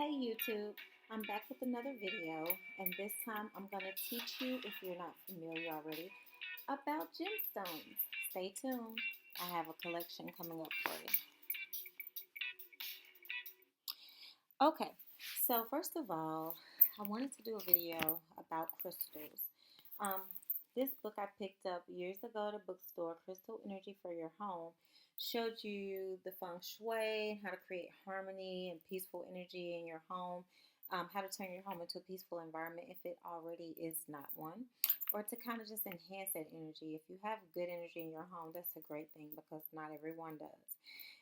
Hey YouTube, I'm back with another video, and this time I'm going to teach you, if you're not familiar already, about gemstones. Stay tuned. I have a collection coming up for you. Okay, so first of all, I wanted to do a video about crystals. Um, this book I picked up years ago at a bookstore, Crystal Energy for Your Home, showed you the feng shui, how to create harmony and peaceful energy in your home, how to turn your home into a peaceful environment if it already is not one, or to kind of just enhance that energy. If you have good energy in your home, that's a great thing because not everyone does.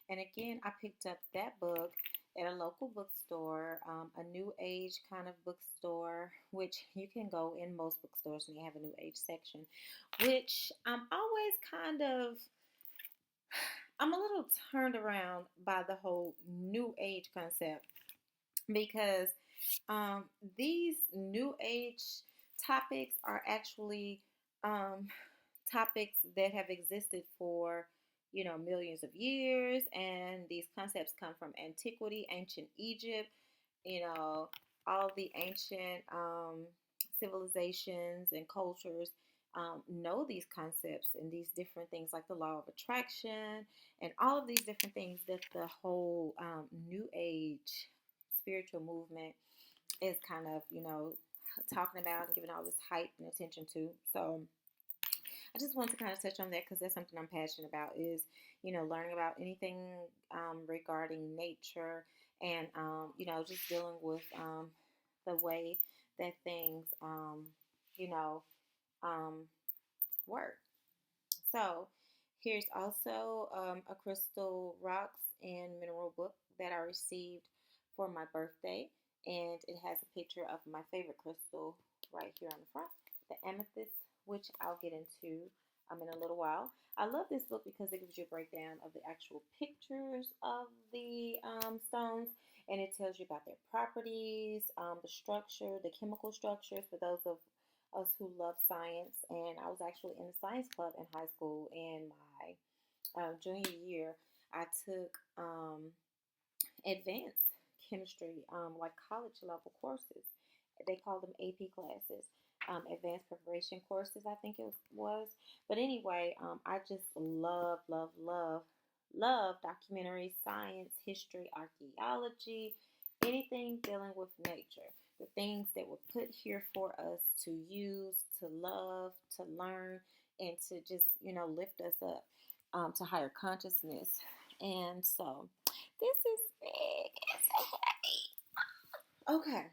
And again, I picked up that book at a local bookstore, a new age kind of bookstore, which you can go in most bookstores and they have a new age section, which I'm always I'm a little turned around by the whole new age concept because um, these new age topics are actually um, topics that have existed for millions of years, and these concepts come from antiquity, ancient Egypt, you know all the ancient civilizations and cultures know these concepts and these different things like the law of attraction and all of these different things that the whole new age spiritual movement is kind of talking about and giving all this hype and attention to. So I just want to kind of touch on that because that's something I'm passionate about is, learning about anything regarding nature and, just dealing with the way that things, you know, um, work. So here's also a crystal rocks and mineral book that I received for my birthday. And it has a picture of my favorite crystal right here on the front, the amethyst, which I'll get into in a little while. I love this book because it gives you a breakdown of the actual pictures of the stones, and it tells you about their properties, the structure, the chemical structures for those of us who love science. And I was actually in the science club in high school. In my junior year, I took advanced chemistry, like college level courses. They call them AP classes, advanced preparation courses, I think it was. But anyway, I just love documentaries, science, history, archaeology, anything dealing with nature. The things that were put here for us to use, to love, to learn, and to just, lift us up to higher consciousness. And so this is big. It's heavy. Okay.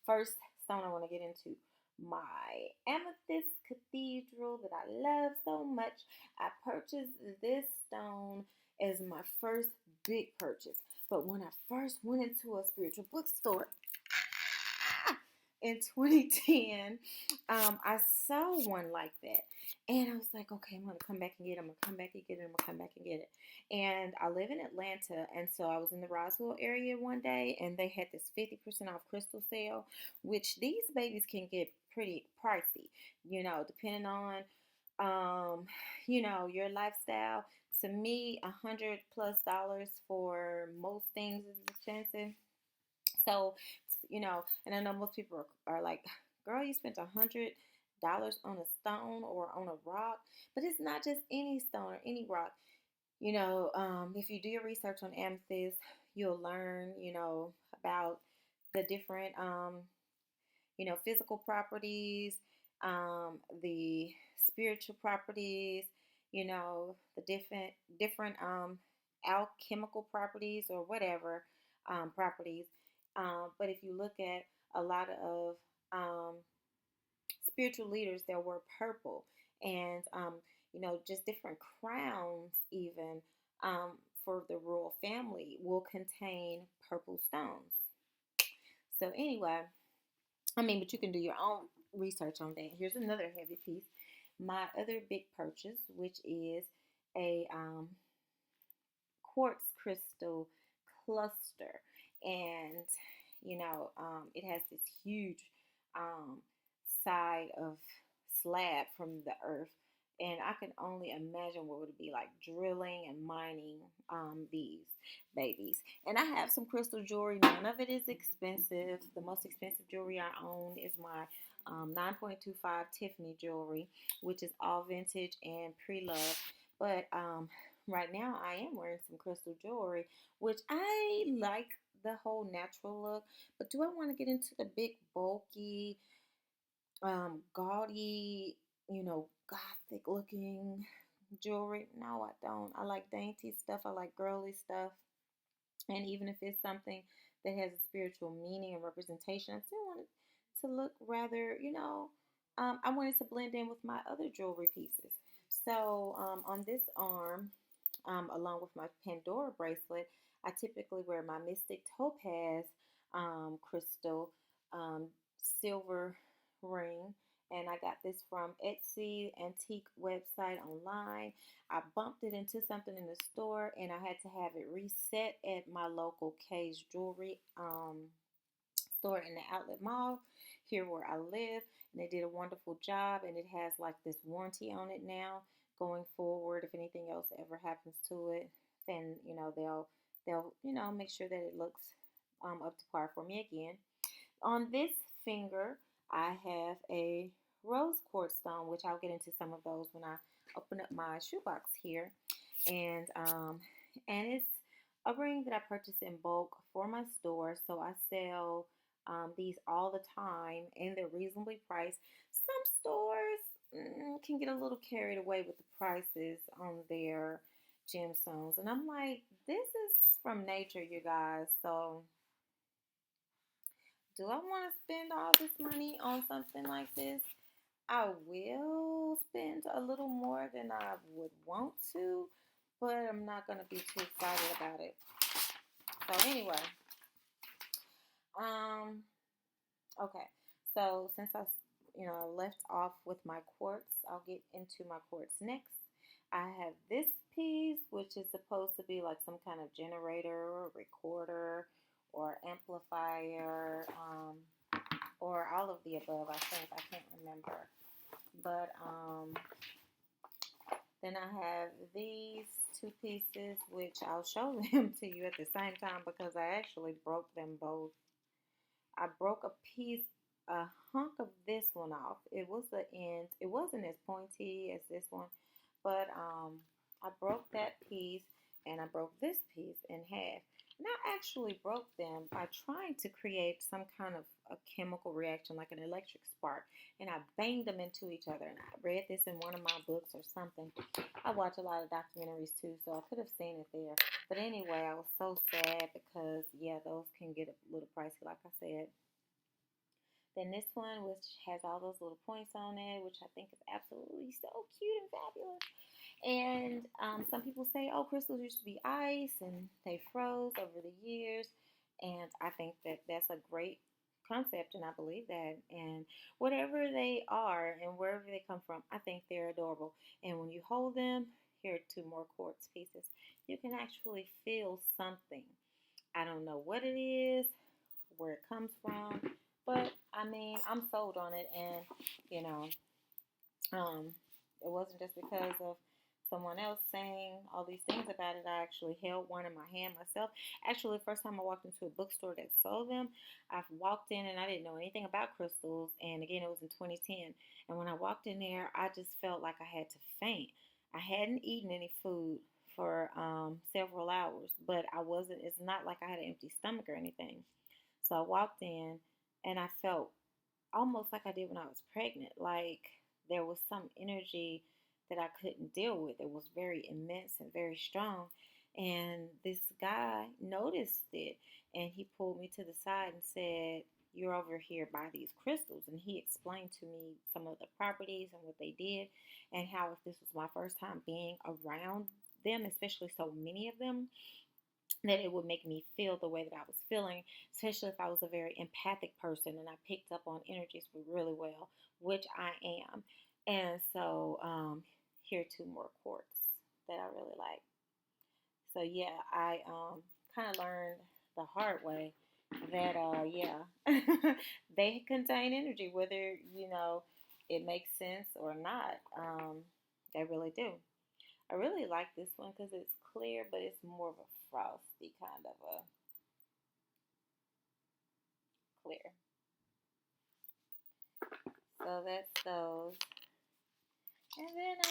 First stone I want to get into, my Amethyst Cathedral that I love so much. I purchased this stone as my first big purchase. But when I first went into a spiritual bookstore in 2010, I saw one like that. And I was like, okay, I'm going to come back and get it. I'm going to come back and get it. I'm going to come back and get it. And I live in Atlanta. And so I was in the Roswell area one day, and they had this 50% off crystal sale, which these babies can get pretty pricey, depending on, your lifestyle. To me, $100+ for most things is expensive. So, and I know most people are like, girl, you spent $100 on a stone or on a rock, but it's not just any stone or any rock. If you do your research on amethyst, you'll learn, about the different, physical properties, the spiritual properties, the different alchemical properties or whatever properties. But if you look at a lot of spiritual leaders that were purple, and just different crowns even for the royal family will contain purple stones. So anyway, but you can do your own research on that. Here's another heavy piece. My other big purchase, which is a quartz crystal cluster, and it has this huge side of slab from the earth And I can only imagine what it would be like drilling and mining these babies. And I have some crystal jewelry. None of it is expensive. The most expensive jewelry I own is my 9.25 Tiffany jewelry, which is all vintage and pre-loved. But right now I am wearing some crystal jewelry, which I like the whole natural look. But do I want to get into the big, bulky, gaudy, gothic looking jewelry? No, I don't. I like dainty stuff. I like girly stuff. And even if it's something that has a spiritual meaning and representation, I still want it to look rather, I wanted to blend in with my other jewelry pieces. So on this arm, along with my Pandora bracelet, I typically wear my Mystic Topaz crystal um, silver ring. And I got this from Etsy antique website online. I bumped it into something in the store and I had to have it reset at my local Kay's Jewelry store in the outlet mall here where I live. And they did a wonderful job, and it has like this warranty on it now going forward. If anything else ever happens to it, then they'll make sure that it looks up to par for me again. On this finger, I have a rose quartz stone, which I'll get into some of those when I open up my shoebox here. And it's a ring that I purchased in bulk for my store, so I sell these all the time, and they're reasonably priced. Some stores can get a little carried away with the prices on their gemstones, and I'm like, this is from nature, you guys. So do I want to spend all this money on something like this? I will spend a little more than I would want to, but I'm not going to be too excited about it. So anyway, um, okay. So since I left off with my quartz, I'll get into my quartz next. I have this piece, which is supposed to be like some kind of generator or recorder or amplifier, or all of the above. I think I can't remember, but then I have these two pieces, which I'll show them to you at the same time because I actually broke them both. I broke a piece, a hunk of this one off. It was the end. It wasn't as pointy as this one, but I broke that piece and I broke this piece in half. And I actually broke them by trying to create some kind of a chemical reaction, like an electric spark, and I banged them into each other. And I read this in one of my books or something. I watch a lot of documentaries too, so I could have seen it there. But anyway, I was so sad because, yeah, those can get a little pricey, like I said. Then this one, which has all those little points on it, which I think is absolutely so cute and fabulous. And some people say, oh, crystals used to be ice and they froze over the years. And I think that that's a great concept, and I believe that. And whatever they are and wherever they come from, I think they're adorable. And when you hold them, here are two more quartz pieces, you can actually feel something. I don't know what it is, where it comes from, but I mean, I'm sold on it, and you know, it wasn't just because of someone else saying all these things about it. I actually held one in my hand myself. Actually, the first time I walked into a bookstore that sold them, I've walked in and I didn't know anything about crystals. And again, it was in 2010. And when I walked in there, I just felt like I had to faint. I hadn't eaten any food for several hours, but I wasn't, it's not like I had an empty stomach or anything. So I walked in and I felt almost like I did when I was pregnant. Like there was some energy that I couldn't deal with. It was very immense and very strong. And this guy noticed it and he pulled me to the side and said, you're over here by these crystals. And he explained to me some of the properties and what they did, and how if this was my first time being around them, especially so many of them, that it would make me feel the way that I was feeling, especially if I was a very empathic person and I picked up on energies really well, which I am. And so here are two more quartz that I really like. So yeah, I kind of learned the hard way that yeah, they contain energy, whether it makes sense or not. They really do. I really like this one because it's clear, but it's more of a frosty kind of a clear. So that's those. And then I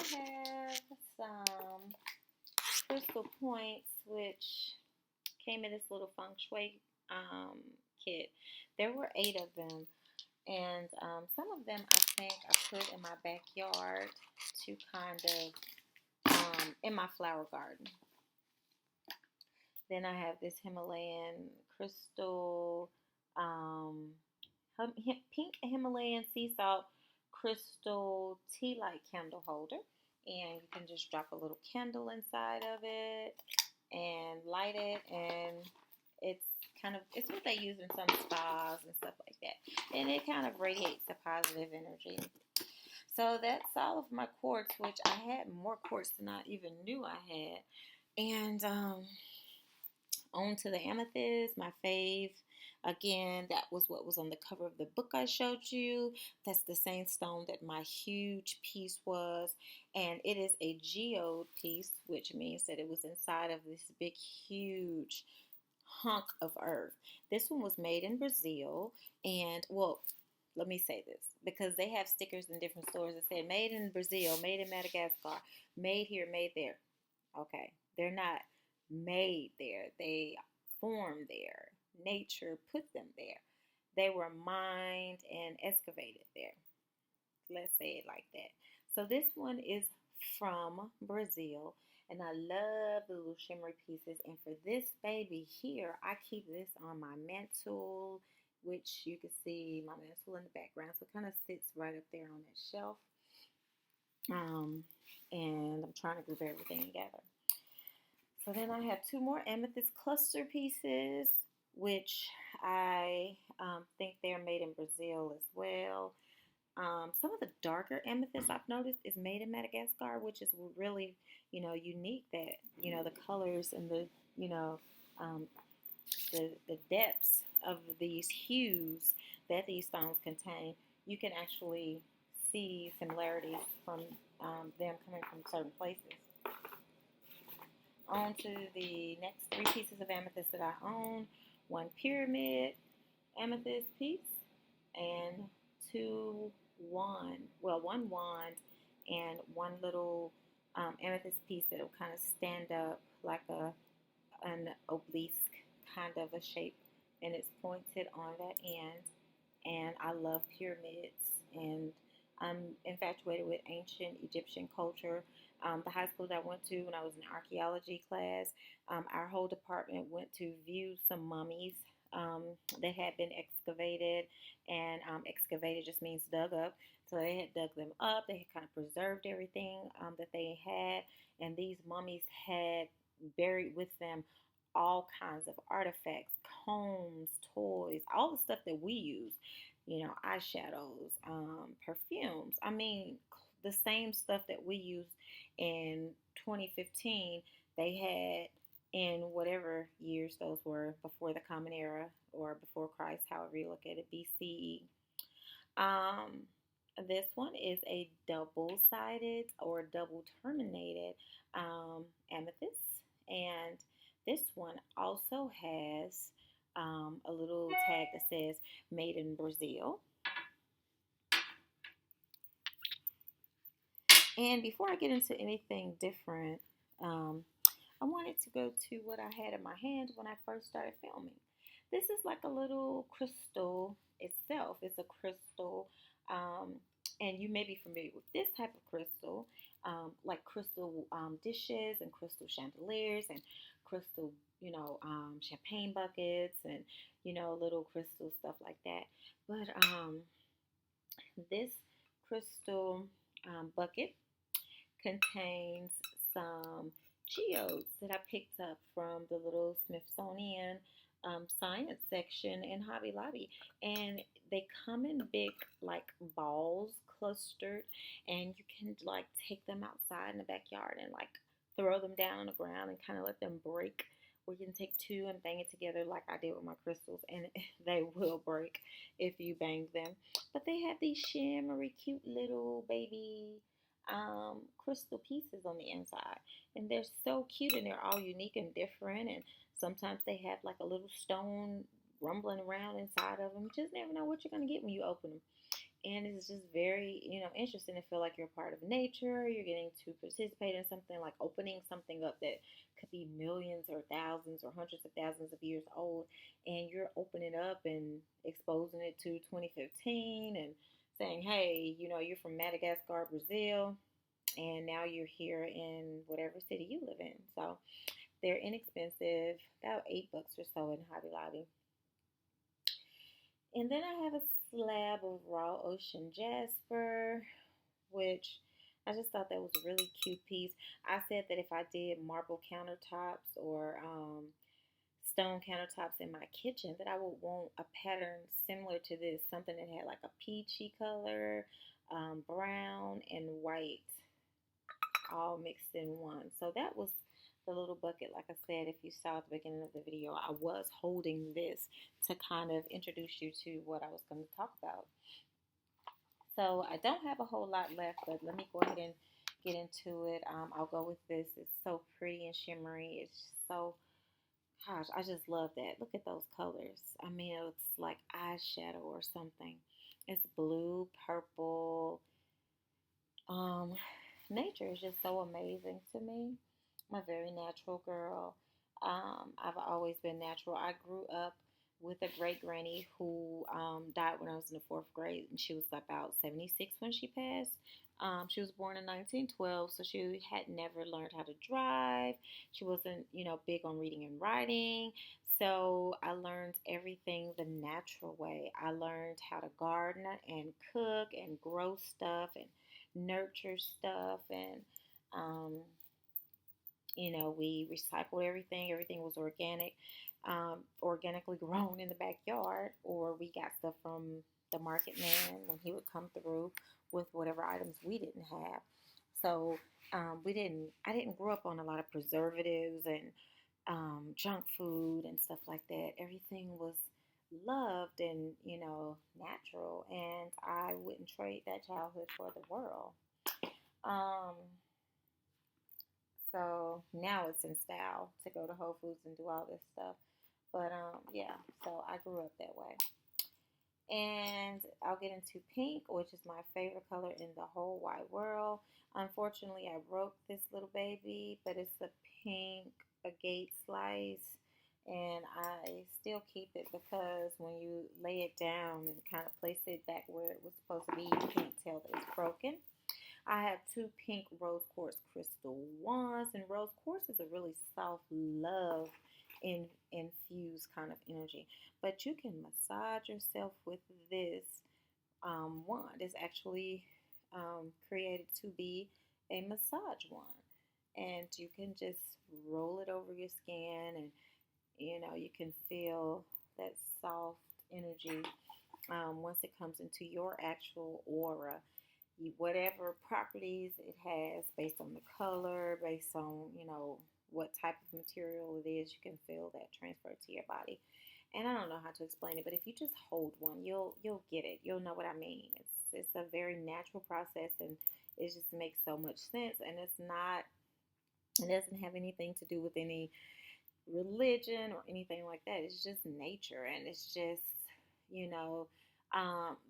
have some crystal points, which came in this little feng shui kit. There were 8 of them, and some of them I think I put in my backyard to kind of in my flower garden. Then I have this Himalayan crystal, pink Himalayan sea salt crystal tea light candle holder. And you can just drop a little candle inside of it and light it. And it's what they use in some spas and stuff like that. And it kind of radiates a positive energy. So that's all of my quartz, which I had more quartz than I even knew I had. And on to the amethyst, my fave. Again, that was what was on the cover of the book I showed you. That's the same stone that my huge piece was. And it is a geode piece, which means that it was inside of this big, huge hunk of earth. This one was made in Brazil. And, well, let me say this, because they have stickers in different stores that say made in Brazil, made in Madagascar, made here, made there. Okay, they're not made there. They formed there. Nature put them there. They were mined and excavated there. Let's say it like that. So this one is from Brazil, and I love the little shimmery pieces. And for this baby here, I keep this on my mantle, which you can see my mantle in the background. So it kind of sits right up there on that shelf. And I'm trying to group everything together. So then I have 2 more amethyst cluster pieces, which I think they're made in Brazil as well. Some of the darker amethyst I've noticed is made in Madagascar, which is really, unique that, the colors and the, um, the depths of these hues that these stones contain, you can actually see similarities from them coming from certain places. On to the next 3 pieces of amethyst that I own. 1 pyramid amethyst piece and 1 wand and 1 little amethyst piece that will kind of stand up like an obelisk kind of a shape, and it's pointed on that end. And I love pyramids, and I'm infatuated with ancient Egyptian culture. The high school that I went to when I was in archaeology class, our whole department went to view some mummies that had been excavated, and excavated just means dug up. So they had dug them up, they had kind of preserved everything that they had, and these mummies had buried with them all kinds of artifacts, combs, toys, all the stuff that we use, eyeshadows, perfumes. I mean, the same stuff that we used in 2015, they had in whatever years those were before the Common Era or before Christ, however you look at it, BCE. Um, this one is a double-sided or double-terminated amethyst, and this one also has a little tag that says made in Brazil. And before I get into anything different, I wanted to go to what I had in my hand when I first started filming. This is like a little crystal itself. It's a crystal, and you may be familiar with this type of crystal, like crystal dishes and crystal chandeliers and crystal, champagne buckets and, little crystal stuff like that. But this crystal bucket contains some geodes that I picked up from the little Smithsonian science section in Hobby Lobby. And they come in big, like, balls clustered, and you can, like, take them outside in the backyard and, like, throw them down on the ground and kind of let them break. Or you can take 2 and bang it together like I did with my crystals, and they will break if you bang them. But they have these shimmery, cute little baby crystal pieces on the inside. And they're so cute and they're all unique and different. And sometimes they have like a little stone rumbling around inside of them. You just never know what you're going to get when you open them. And it's just very, interesting to feel like you're a part of nature. You're getting to participate in something like opening something up that could be millions or thousands or hundreds of thousands of years old. And you're opening up and exposing it to 2015 and saying, hey, you're from Madagascar, Brazil, and now you're here in whatever city you live in. So they're inexpensive, about $8 or so in Hobby Lobby. And then I have a slab of raw ocean jasper, which I just thought that was a really cute piece. I said that if I did marble countertops or stone countertops in my kitchen, that I would want a pattern similar to this, something that had like a peachy color, brown, and white all mixed in one. So that was the little bucket. Like I said, if you saw at the beginning of the video, I was holding this to kind of introduce you to what I was going to talk about. So I don't have a whole lot left, but let me go ahead and get into it. I'll go with this. It's so pretty and shimmery. It's so, gosh, I just love that. Look at those colors. I mean, it looks like eyeshadow or something. It's blue, purple. Um, Nature is just so amazing to me. I'm a very natural girl. I've always been natural. I grew up with a great granny who died when I was in the fourth grade, and she was about 76 when she passed. She was born in 1912, so she had never learned how to drive. She wasn't, big on reading and writing. So I learned everything the natural way. I learned how to garden and cook and grow stuff and nurture stuff and um, we recycled everything. Everything was organic, organically grown in the backyard, or we got stuff from the market man when he would come through with whatever items we didn't have. So I didn't grow up on a lot of preservatives and junk food and stuff like that. Everything was loved and, natural, and I wouldn't trade that childhood for the world. Um, so now it's in style to go to Whole Foods and do all this stuff. But yeah, so I grew up that way. And I'll get into pink, which is my favorite color in the whole wide world. Unfortunately, I broke this little baby, but it's a pink agate slice. And I still keep it because when you lay it down and kind of place it back where it was supposed to be, you can't tell that it's broken. I have two pink rose quartz crystal wands, and rose quartz is a really soft love infused kind of energy. But you can massage yourself with this wand. It's actually created to be a massage wand, and you can just roll it over your skin, and you can feel that soft energy once it comes into your actual aura. Whatever properties it has based on the color, based on, what type of material it is, you can feel that transfer to your body. And I don't know how to explain it, but if you just hold one, you'll get it. You'll know what I mean. It's a very natural process, and it just makes so much sense. And it doesn't have anything to do with any religion or anything like that. It's just nature, and it's just, you know,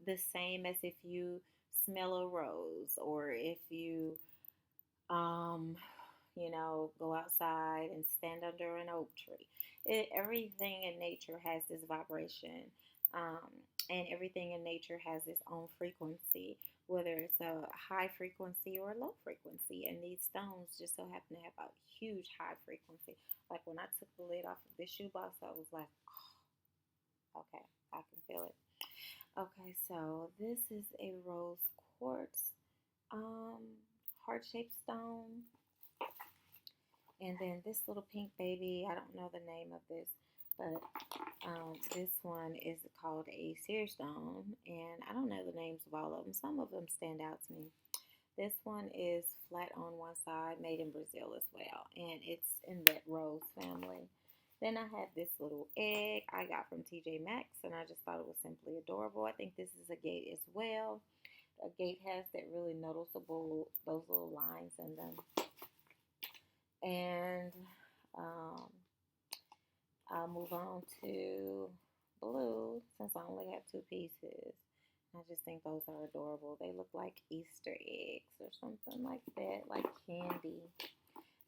the same as if you smell a rose, or if you, um, go outside and stand under an oak tree. Everything in nature has this vibration, um, and everything in nature has its own frequency, whether it's a high frequency or a low frequency. And these stones just so happen to have a huge high frequency. Like when I took the lid off of this shoebox, I was like, oh, okay, I can feel it. Okay, so this is a rose quartz heart-shaped stone. And then this little pink baby, I don't know the name of this, but this one is called a seer stone. And I don't know the names of all of them. Some of them stand out to me. This one is flat on one side, made in Brazil as well. And it's in that rose family. Then I have this little egg I got from TJ Maxx, and I just thought it was simply adorable. I think this is a gate as well. A gate has that really noticeable, those little lines in them. And um, I'll move on to blue since I only have two pieces. I just think those are adorable. They look like Easter eggs or something like that, like candy.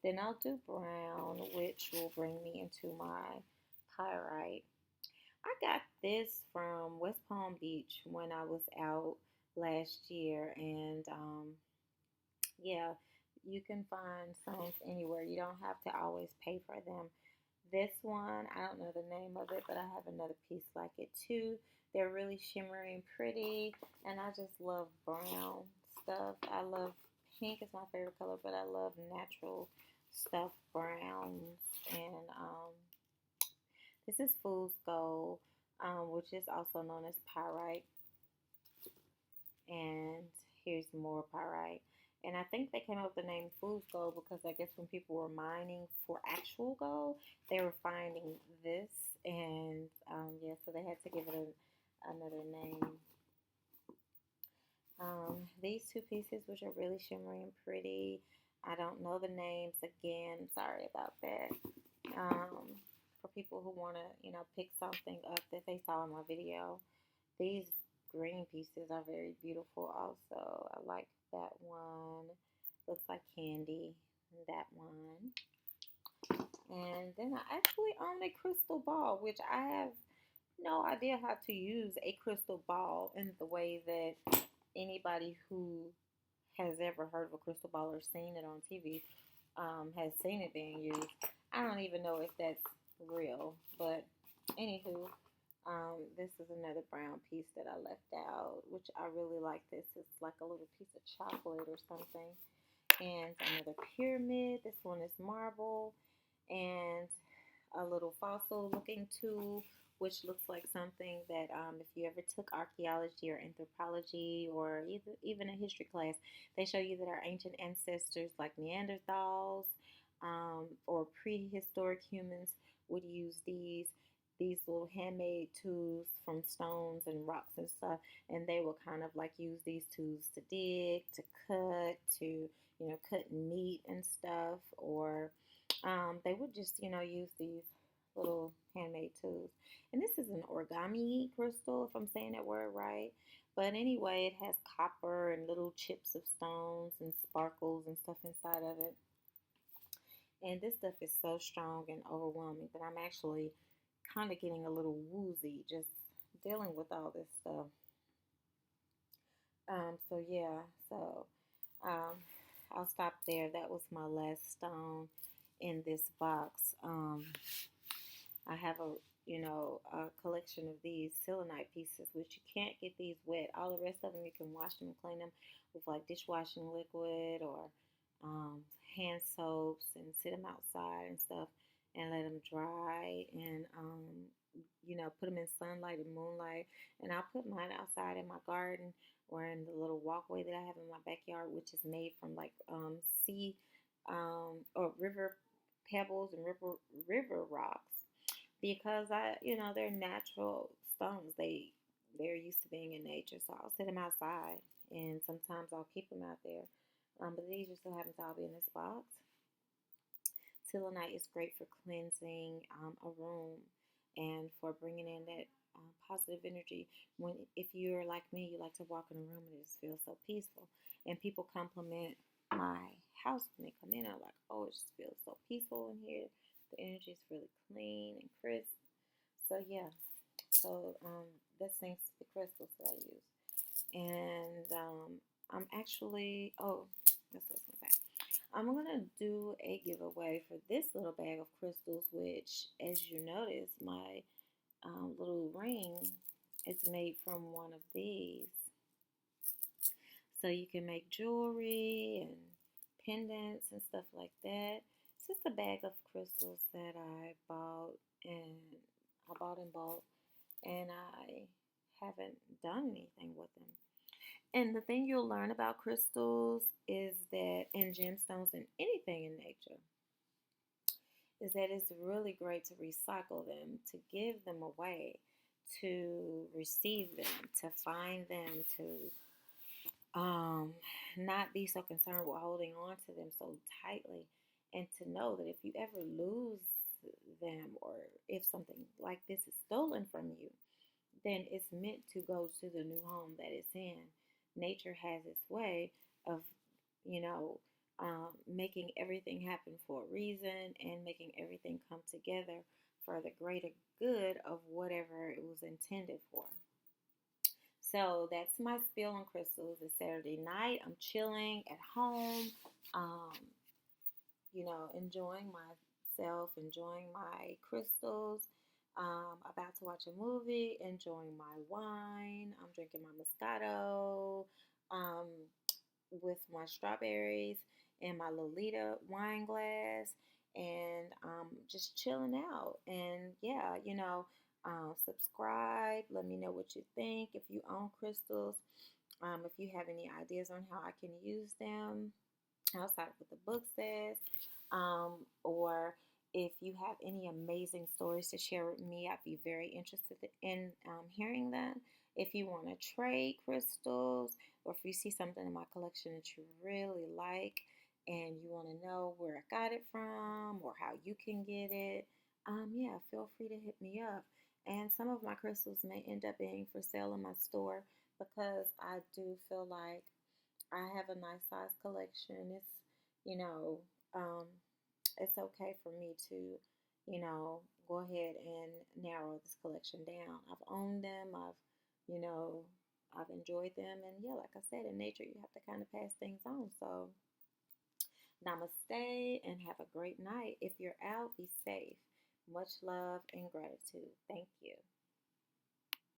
Then I'll do brown, which will bring me into my pyrite. I got this from West Palm Beach when I was out last year, and yeah, you can find stones anywhere. You don't have to always pay for them. This one, I don't know the name of it, but I have another piece like it too. They're really shimmery and pretty, and I just love brown stuff. I love pink is my favorite color, but I love natural stuff, browns, and this is fool's gold, which is also known as pyrite. And here's more pyrite. And I think they came up with the name fool's gold because I guess when people were mining for actual gold, they were finding this, and yeah, so they had to give it another name. These two pieces, which are really shimmery and pretty, I don't know the names. Again, sorry about that. For people who want to, pick something up that they saw in my video, these green pieces are very beautiful also. I like that one. Looks like candy. That one. And then I actually own a crystal ball, which I have no idea how to use a crystal ball in the way that anybody who has ever heard of a crystal ball or seen it on TV has seen it being used. I don't even know if that's real, but anywho, this is another brown piece that I left out, which I really like. This it's like a little piece of chocolate or something. And another pyramid. This one is marble, and a little fossil looking tool, which looks like something that if you ever took archaeology or anthropology or even a history class, they show you that our ancient ancestors like Neanderthals or prehistoric humans would use these little handmade tools from stones and rocks and stuff, and they will kind of like use these tools to dig, to cut, to cut meat and stuff, or they would just use these little handmade tools. And this is an origami crystal, if I'm saying that word right. But anyway, it has copper and little chips of stones and sparkles and stuff inside of it. And this stuff is so strong and overwhelming that I'm actually kind of getting a little woozy just dealing with all this stuff. So yeah, so um, I'll stop there. That was my last stone in this box. I have a collection of these selenite pieces, which you can't get these wet. All the rest of them you can wash them and clean them with like dishwashing liquid or um, hand soaps and sit them outside and stuff and let them dry and put them in sunlight and moonlight. And I'll put mine outside in my garden or in the little walkway that I have in my backyard, which is made from like sea or river pebbles and river rocks because they're natural stones. They're used to being in nature, so I'll set them outside, and sometimes I'll keep them out there. But these just so happen to all be in this box. Selenite is great for cleansing a room and for bringing in that positive energy. If you're like me, you like to walk in a room and it just feels so peaceful. And people compliment my house when they come in. I'm like, oh, it just feels so peaceful in here. The energy is really clean and crisp. So yeah, so that's thanks to the crystals that I use. And I'm actually, that's what I was gonna say. I'm gonna do a giveaway for this little bag of crystals, which, as you notice, my little ring is made from one of these. So you can make jewelry and pendants and stuff like that. It's just a bag of crystals that I bought in bulk, and I haven't done anything with them. And the thing you'll learn about crystals is that, and gemstones and anything in nature, is that it's really great to recycle them, to give them away, to receive them, to find them, to um, not be so concerned with holding on to them so tightly, and to know that if you ever lose them, or if something like this is stolen from you, then it's meant to go to the new home that it's in. Nature has its way of, you know, making everything happen for a reason, and making everything come together for the greater good of whatever it was intended for. So that's my spill on crystals. It's Saturday night. I'm chilling at home, um, enjoying myself, enjoying my crystals. About to watch a movie, enjoying my wine. I'm drinking my Moscato um, with my strawberries and my Lolita wine glass, and just chilling out. And yeah, subscribe. Let me know what you think. If you own crystals, if you have any ideas on how I can use them outside of what the book says, or if you have any amazing stories to share with me, I'd be very interested in hearing them. If you want to trade crystals, or if you see something in my collection that you really like and you want to know where I got it from or how you can get it, yeah, feel free to hit me up. And some of my crystals may end up being for sale in my store, because I do feel like I have a nice size collection. You know, um, it's okay for me to, go ahead and narrow this collection down. I've owned them. You know, I've enjoyed them, and yeah, like I said, in nature, you have to kind of pass things on. So, namaste, and have a great night. If you're out, be safe. Much love and gratitude. Thank you.